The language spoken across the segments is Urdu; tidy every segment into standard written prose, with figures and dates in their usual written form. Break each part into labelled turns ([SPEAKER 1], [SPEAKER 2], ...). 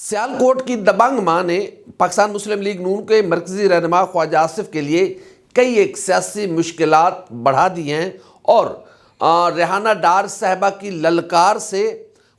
[SPEAKER 1] سیالکوٹ کی دبنگ ماں نے پاکستان مسلم لیگ نون کے مرکزی رہنما خواجہ آصف کے لیے کئی ایک سیاسی مشکلات بڑھا دی ہیں اور ریحانہ ڈار صاحبہ کی للکار سے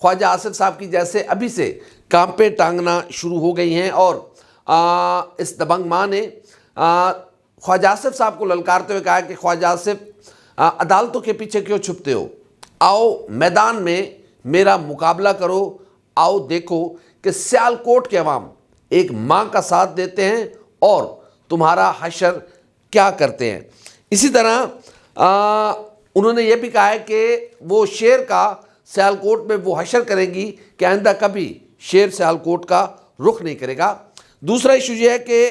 [SPEAKER 1] خواجہ آصف صاحب کی جیسے ابھی سے کانپیں ٹانگنا شروع ہو گئی ہیں۔ اور اس دبنگ ماں نے خواجہ آصف صاحب کو للکارتے ہوئے کہا کہ خواجہ آصف عدالتوں کے پیچھے کیوں چھپتے ہو، آؤ میدان میں میرا مقابلہ کرو، آؤ دیکھو کہ سیالکوٹ کے عوام ایک ماں کا ساتھ دیتے ہیں اور تمہارا حشر کیا کرتے ہیں۔ اسی طرح انہوں نے یہ بھی کہا ہے کہ وہ شیر کا سیالکوٹ میں وہ حشر کریں گی کہ آئندہ کبھی شیر سیالکوٹ کا رخ نہیں کرے گا۔ دوسرا ایشو یہ ہے کہ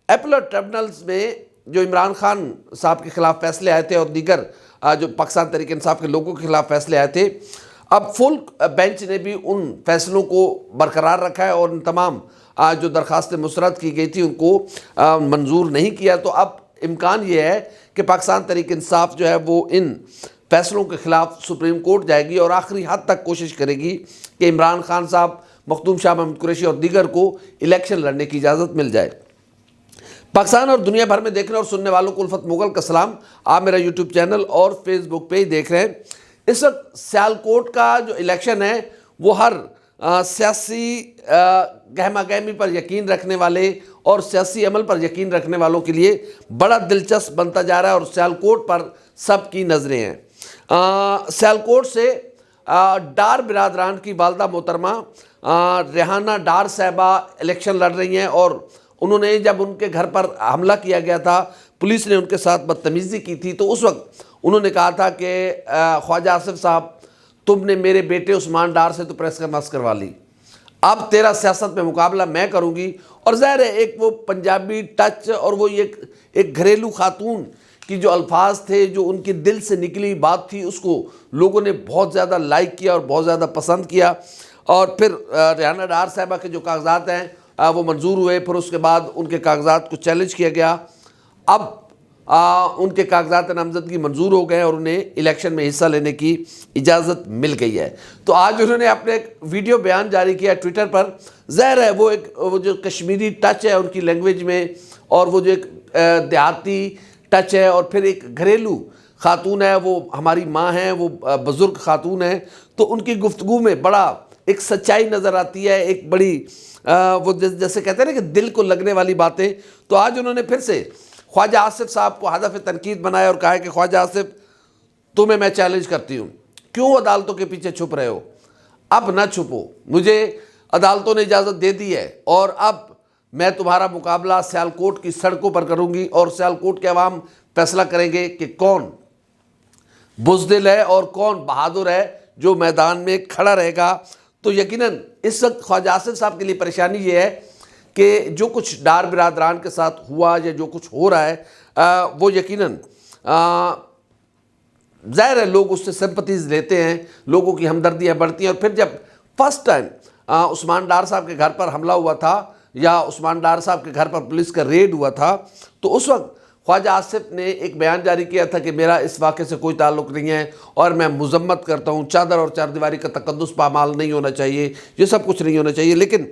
[SPEAKER 1] اپیلٹ ٹربونلز میں جو عمران خان صاحب کے خلاف فیصلے آئے تھے اور دیگر جو پاکستان تحریک انصاف کے لوگوں کے خلاف فیصلے آئے تھے، اب فل بینچ نے بھی ان فیصلوں کو برقرار رکھا ہے اور ان تمام جو درخواستیں مسترد کی گئی تھی ان کو منظور نہیں کیا۔ تو اب امکان یہ ہے کہ پاکستان تحریک انصاف جو ہے وہ ان فیصلوں کے خلاف سپریم کورٹ جائے گی اور آخری حد تک کوشش کرے گی کہ عمران خان صاحب، مخدوم شاہ محمود قریشی اور دیگر کو الیکشن لڑنے کی اجازت مل جائے۔ پاکستان اور دنیا بھر میں دیکھنے اور سننے والوں کو الفت مغل کا سلام۔ آپ میرا یوٹیوب چینل اور فیس بک پہ ہی دیکھ رہے ہیں۔ اس وقت سیالکوٹ کا جو الیکشن ہے وہ ہر سیاسی گہما گہمی پر یقین رکھنے والے اور سیاسی عمل پر یقین رکھنے والوں کے لیے بڑا دلچسپ بنتا جا رہا ہے اور سیالکوٹ پر سب کی نظریں ہیں۔ سیالکوٹ سے ڈار برادران کی والدہ محترمہ ریحانہ ڈار صاحبہ الیکشن لڑ رہی ہیں اور انہوں نے جب ان کے گھر پر حملہ کیا گیا تھا، پولیس نے ان کے ساتھ بدتمیزی کی تھی، تو اس وقت انہوں نے کہا تھا کہ خواجہ آصف صاحب تم نے میرے بیٹے عثمان ڈار سے تو پریس کانفرنس کروا لی، اب تیرا سیاست میں مقابلہ میں کروں گی۔ اور ظاہر ہے ایک وہ پنجابی ٹچ اور وہ ایک گھریلو خاتون کی جو الفاظ تھے، جو ان کے دل سے نکلی بات تھی، اس کو لوگوں نے بہت زیادہ لائک کیا اور بہت زیادہ پسند کیا۔ اور پھر ریحانہ ڈار صاحبہ کے جو کاغذات ہیں وہ منظور ہوئے، پھر اس کے بعد ان کے کاغذات کو چیلنج کیا گیا، اب ان کے کاغذات نامزدگی منظور ہو گئے اور انہیں الیکشن میں حصہ لینے کی اجازت مل گئی ہے۔ تو آج انہوں نے اپنے ایک ویڈیو بیان جاری کیا ٹویٹر پر۔ ظاہر ہے وہ جو کشمیری ٹچ ہے ان کی لینگویج میں، اور وہ جو ایک دیہاتی ٹچ ہے، اور پھر ایک گھریلو خاتون ہے، وہ ہماری ماں ہیں، وہ بزرگ خاتون ہیں، تو ان کی گفتگو میں بڑا ایک سچائی نظر آتی ہے، ایک بڑی وہ جیسے کہتے ہیں نا کہ دل کو لگنے والی باتیں۔ تو آج انہوں نے پھر سے خواجہ آصف صاحب کو ہدف تنقید بنایا اور کہا کہ خواجہ آصف تمہیں میں چیلنج کرتی ہوں، کیوں عدالتوں کے پیچھے چھپ رہے ہو؟ اب نہ چھپو، مجھے عدالتوں نے اجازت دے دی ہے اور اب میں تمہارا مقابلہ سیالکوٹ کی سڑکوں پر کروں گی اور سیالکوٹ کے عوام فیصلہ کریں گے کہ کون بزدل ہے اور کون بہادر ہے جو میدان میں کھڑا رہے گا۔ تو یقیناً اس وقت خواجہ آصف صاحب کے لیے پریشانی یہ ہے کہ جو کچھ ڈار برادران کے ساتھ ہوا یا جو کچھ ہو رہا ہے وہ یقیناً ظاہر ہے لوگ اس سے سمپتیز لیتے ہیں، لوگوں کی ہمدردیاں بڑھتی ہیں۔ اور پھر جب فرسٹ ٹائم عثمان ڈار صاحب کے گھر پر حملہ ہوا تھا یا عثمان ڈار صاحب کے گھر پر پولیس کا ریڈ ہوا تھا، تو اس وقت خواجہ آصف نے ایک بیان جاری کیا تھا کہ میرا اس واقعے سے کوئی تعلق نہیں ہے اور میں مذمت کرتا ہوں، چادر اور چاردیواری کا تقدس پامال نہیں ہونا چاہیے، یہ سب کچھ نہیں ہونا چاہیے۔ لیکن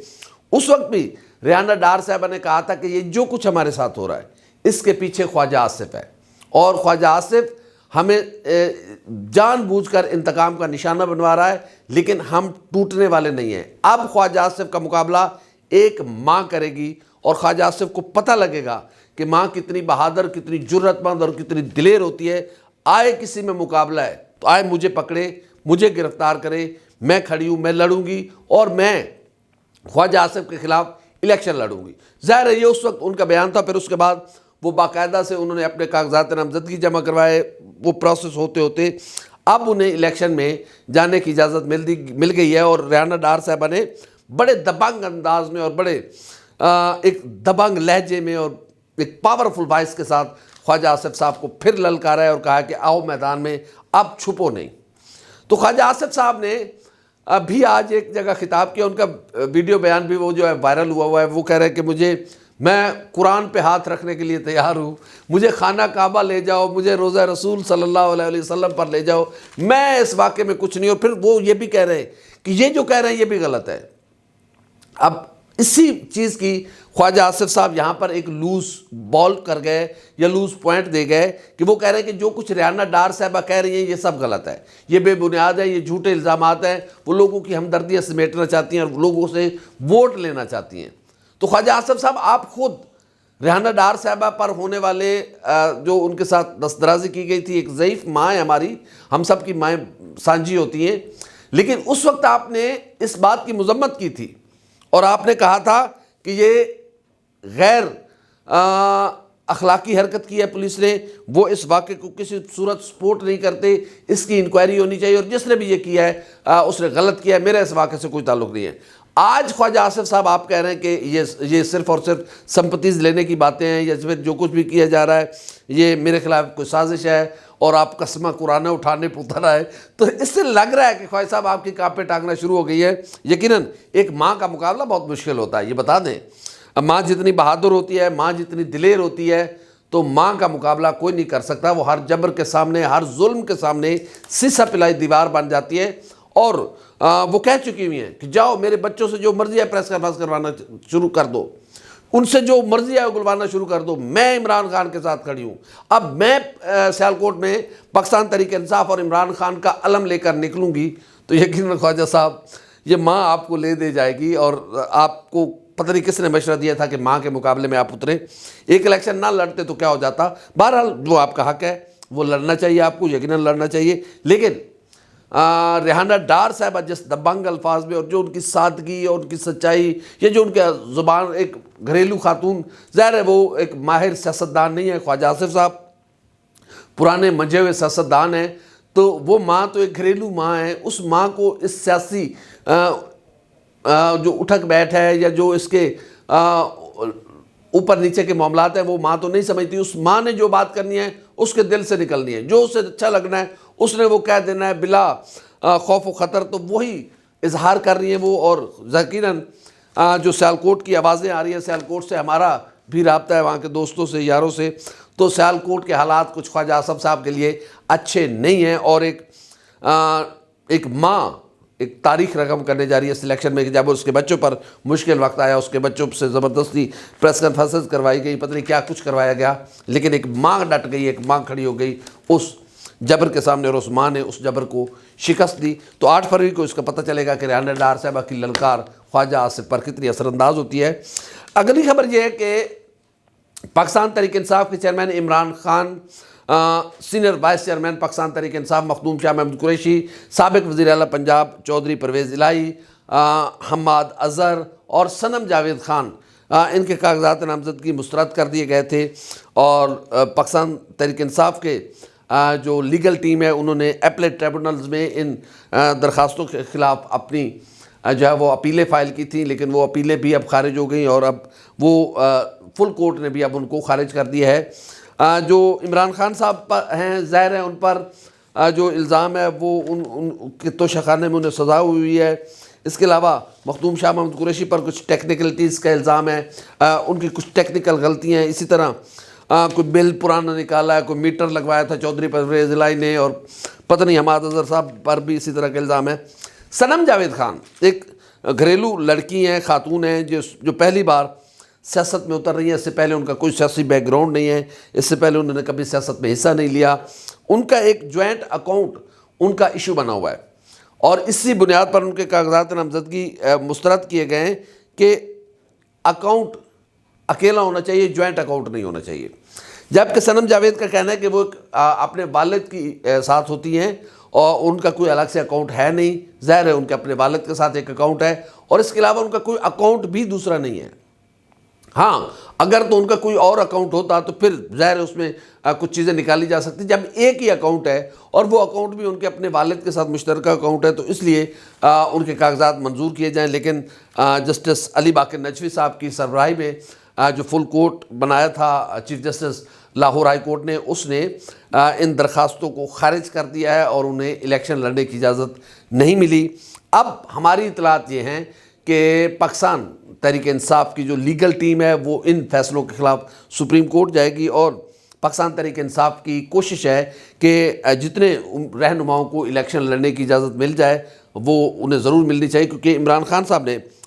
[SPEAKER 1] اس وقت بھی ریحانہ ڈار صاحبہ نے کہا تھا کہ یہ جو کچھ ہمارے ساتھ ہو رہا ہے اس کے پیچھے خواجہ آصف ہے، اور خواجہ آصف ہمیں جان بوجھ کر انتقام کا نشانہ بنوا رہا ہے، لیکن ہم ٹوٹنے والے نہیں ہیں۔ اب خواجہ آصف کا مقابلہ ایک ماں کرے گی اور خواجہ آصف کو پتہ لگے گا کہ ماں کتنی بہادر، کتنی جرأت مند اور کتنی دلیر ہوتی ہے۔ آئے کسی میں مقابلہ ہے تو آئے مجھے پکڑے، مجھے گرفتار کرے، میں کھڑی ہوں، میں لڑوں گی اور میں خواجہ آصف کے خلاف الیکشن لڑوں گی۔ ظاہر ہے یہ اس وقت ان کا بیان تھا، پھر اس کے بعد وہ باقاعدہ سے انہوں نے اپنے کاغذات نامزدگی جمع کروائے، وہ پروسیس ہوتے ہوتے اب انہیں الیکشن میں جانے کی اجازت مل گئی ہے۔ اور ریحانہ ڈار صاحبہ نے بڑے دبنگ انداز میں اور بڑے ایک دبنگ لہجے میں اور ایک پاورفل وائس کے ساتھ خواجہ آصف صاحب کو پھر للکارا ہے اور کہا کہ آؤ میدان میں، اب چھپو نہیں۔ تو خواجہ آصف صاحب نے ابھی آج ایک جگہ خطاب کیا، ان کا ویڈیو بیان بھی وہ جو ہے وائرل ہوا ہے، وہ کہہ رہے ہیں کہ میں قرآن پہ ہاتھ رکھنے کے لیے تیار ہوں، مجھے خانہ کعبہ لے جاؤ، مجھے روضہ رسول صلی اللہ علیہ وسلم پر لے جاؤ، میں اس واقعے میں کچھ نہیں۔ اور پھر وہ یہ بھی کہہ رہے ہیں کہ یہ جو کہہ رہے ہیں یہ بھی غلط ہے، اب اسی چیز کی خواجہ آصف صاحب یہاں پر ایک لوز بال کر گئے یا لوز پوائنٹ دے گئے کہ وہ کہہ رہے ہیں کہ جو کچھ ریحانہ ڈار صاحبہ کہہ رہی ہیں یہ سب غلط ہے، یہ بے بنیاد ہے، یہ جھوٹے الزامات ہیں، وہ لوگوں کی ہمدردیاں سمیٹنا چاہتی ہیں اور لوگوں سے ووٹ لینا چاہتی ہیں۔ تو خواجہ آصف صاحب آپ خود ریحانہ ڈار صاحبہ پر ہونے والے جو ان کے ساتھ دستدرازی کی گئی تھی، ایک ضعیف ماں ہے ہماری، ہم سب کی مائیں سانجی ہوتی ہیں، لیکن اس وقت آپ نے اس بات کی مذمت کی تھی اور آپ نے کہا تھا کہ یہ غیر اخلاقی حرکت کی ہے پولیس نے، وہ اس واقعے کو کسی صورت سپورٹ نہیں کرتے، اس کی انکوائری ہونی چاہیے، اور جس نے بھی یہ کیا ہے اس نے غلط کیا ہے، میرا اس واقعے سے کوئی تعلق نہیں ہے۔ آج خواجہ آصف صاحب آپ کہہ رہے ہیں کہ یہ صرف اور صرف سمپتیز لینے کی باتیں ہیں، یا پھر جو کچھ بھی کیا جا رہا ہے یہ میرے خلاف کوئی سازش ہے اور آپ قسمہ قرآن اٹھانے پہ اتر آئے، تو اس سے لگ رہا ہے کہ خواجہ صاحب آپ کی کانپیں ٹانگنا شروع ہو گئی ہے۔ یقیناً ایک ماں کا مقابلہ بہت مشکل ہوتا ہے، یہ بتا دیں، ماں جتنی بہادر ہوتی ہے، ماں جتنی دلیر ہوتی ہے، تو ماں کا مقابلہ کوئی نہیں کر سکتا، وہ ہر جبر کے سامنے، ہر ظلم کے سامنے سیسا پلائی دیوار بن جاتی ہے، اور وہ کہہ چکی ہوئی ہیں کہ جاؤ میرے بچوں سے جو مرضی ہے پریس کانفرنس کروانا شروع کر دو، ان سے جو مرضی ہے گلوانا شروع کر دو، میں عمران خان کے ساتھ کھڑی ہوں۔ اب میں سیالکوٹ میں پاکستان تحریک انصاف اور عمران خان کا علم لے کر نکلوں گی تو یقیناً خواجہ صاحب یہ ماں آپ کو لے دے جائے گی، اور آپ کو پتہ نہیں کس نے مشورہ دیا تھا کہ ماں کے مقابلے میں آپ اتریں، ایک الیکشن نہ لڑتے تو کیا ہو جاتا۔ بہرحال وہ آپ کا حق ہے، وہ لڑنا چاہیے، آپ کو یقیناً لڑنا چاہیے، لیکن ریحانہ ڈار صاحبہ جس دبنگ الفاظ میں، اور جو ان کی سادگی اور ان کی سچائی، یا جو ان کے زبان، ایک گھریلو خاتون، ظاہر ہے وہ ایک ماہر سیاستدان نہیں ہے، خواجہ آصف صاحب پرانے منجھے ہوئے سیاستدان ہیں، تو وہ ماں تو ایک گھریلو ماں ہے، اس ماں کو اس سیاسی جو اٹھک بیٹھ ہے یا جو اس کے اوپر نیچے کے معاملات ہیں وہ ماں تو نہیں سمجھتی۔ اس ماں نے جو بات کرنی ہے اس کے دل سے نکلنی ہے، جو اسے اچھا لگنا ہے اس نے وہ کہہ دینا ہے بلا خوف و خطر، تو وہی اظہار کر رہی ہیں وہ۔ اور یقیناً جو سیالکوٹ کی آوازیں آ رہی ہیں، سیالکوٹ سے ہمارا بھی رابطہ ہے، وہاں کے دوستوں سے، یاروں سے، تو سیالکوٹ کے حالات کچھ خواجہ آصف صاحب کے لیے اچھے نہیں ہیں، اور ایک ماں ایک تاریخ رقم کرنے جا رہی ہے اس الیکشن میں، کہ جب اس کے بچوں پر مشکل وقت آیا، اس کے بچوں سے زبردستی پریس کانفرنس کروائی گئی، پتہ نہیں کیا کچھ کروایا گیا، لیکن ایک ماں ڈٹ گئی، ایک ماں کھڑی ہو گئی اس جبر کے سامنے، اور اس ماں نے اس جبر کو شکست دی۔ تو 8 فروری کو اس کا پتہ چلے گا کہ ریحانہ ڈار صاحبہ کی للکار خواجہ آصف پر کتنی اثر انداز ہوتی ہے۔ اگلی خبر یہ ہے کہ پاکستان تحریک انصاف کے chairman Imran Khan, senior vice chairman Pakistan Tehreek Insaf Makhdoom Shah Mahmood Qureshi, سابق وزیر اعلیٰ پنجاب چودھری پرویز الہی، حماد اظہر اور صنم جاوید خان، ان کے کاغذات نامزدگی مسترد کر دیے گئے تھے، اور پاکستان تحریک انصاف کے جو لیگل ٹیم ہے انہوں نے ایپلیٹ ٹریبونلز میں ان درخواستوں کے خلاف اپنی جو ہے وہ اپیلیں فائل کی تھیں، لیکن وہ اپیلیں بھی اب خارج ہو گئیں، اور اب وہ فل کورٹ نے بھی اب ان کو خارج کر دیا ہے۔ جو عمران خان صاحب ہیں، ظاہر ہے ان پر جو الزام ہے وہ ان کے توشہ خانے میں انہیں سزا ہوئی ہے۔ اس کے علاوہ مخدوم شاہ محمود قریشی پر کچھ ٹیکنیکلٹیز کا الزام ہے، ان کی کچھ ٹیکنیکل غلطیاں ہیں، اسی طرح کوئی بل پرانا نکالا ہے، کوئی میٹر لگوایا تھا چودھری پرویز الہی نے، اور پتہ نہیں حماد اظہر صاحب پر بھی اسی طرح کا الزام ہے۔ صنم جاوید خان ایک گھریلو لڑکی ہیں، خاتون ہیں، جو پہلی بار سیاست میں اتر رہی ہیں، اس سے پہلے ان کا کوئی سیاسی بیک گراؤنڈ نہیں ہے، اس سے پہلے انہوں نے کبھی سیاست میں حصہ نہیں لیا۔ ان کا ایک جوائنٹ اکاؤنٹ ان کا ایشو بنا ہوا ہے، اور اسی بنیاد پر ان کے کاغذات نامزدگی مسترد کیے گئے ہیں کہ اکاؤنٹ اکیلا ہونا چاہیے، جوائنٹ اکاؤنٹ نہیں ہونا چاہیے۔ جبکہ صنم جاوید کا کہنا ہے کہ وہ اپنے والد کی ساتھ ہوتی ہیں اور ان کا کوئی الگ سے اکاؤنٹ ہے نہیں، ظاہر ہے ان کے اپنے والد کے ساتھ ایک اکاؤنٹ ہے، اور اس کے علاوہ ان کا کوئی اکاؤنٹ بھی دوسرا نہیں ہے۔ ہاں اگر تو ان کا کوئی اور اکاؤنٹ ہوتا تو پھر ظاہر ہے اس میں کچھ چیزیں نکالی جا سکتی، جب ایک ہی اکاؤنٹ ہے اور وہ اکاؤنٹ بھی ان کے اپنے والد کے ساتھ مشترکہ اکاؤنٹ ہے، تو اس لیے ان کے کاغذات منظور کیے جائیں۔ لیکن جسٹس علی باقر نجوی صاحب کی سربراہی میں جو فل کورٹ بنایا تھا chief justice Lahore high court نے، اس نے ان درخواستوں کو خارج کر دیا ہے اور انہیں الیکشن لڑنے کی اجازت نہیں ملی۔ اب ہماری اطلاعات یہ ہیں کہ پاکستان تحریک انصاف کی جو لیگل ٹیم ہے وہ ان فیصلوں کے خلاف سپریم کورٹ جائے گی، اور پاکستان تحریک انصاف کی کوشش ہے کہ جتنے رہنماؤں کو الیکشن لڑنے کی اجازت مل جائے وہ انہیں ضرور ملنی چاہیے، کیونکہ عمران خان صاحب نے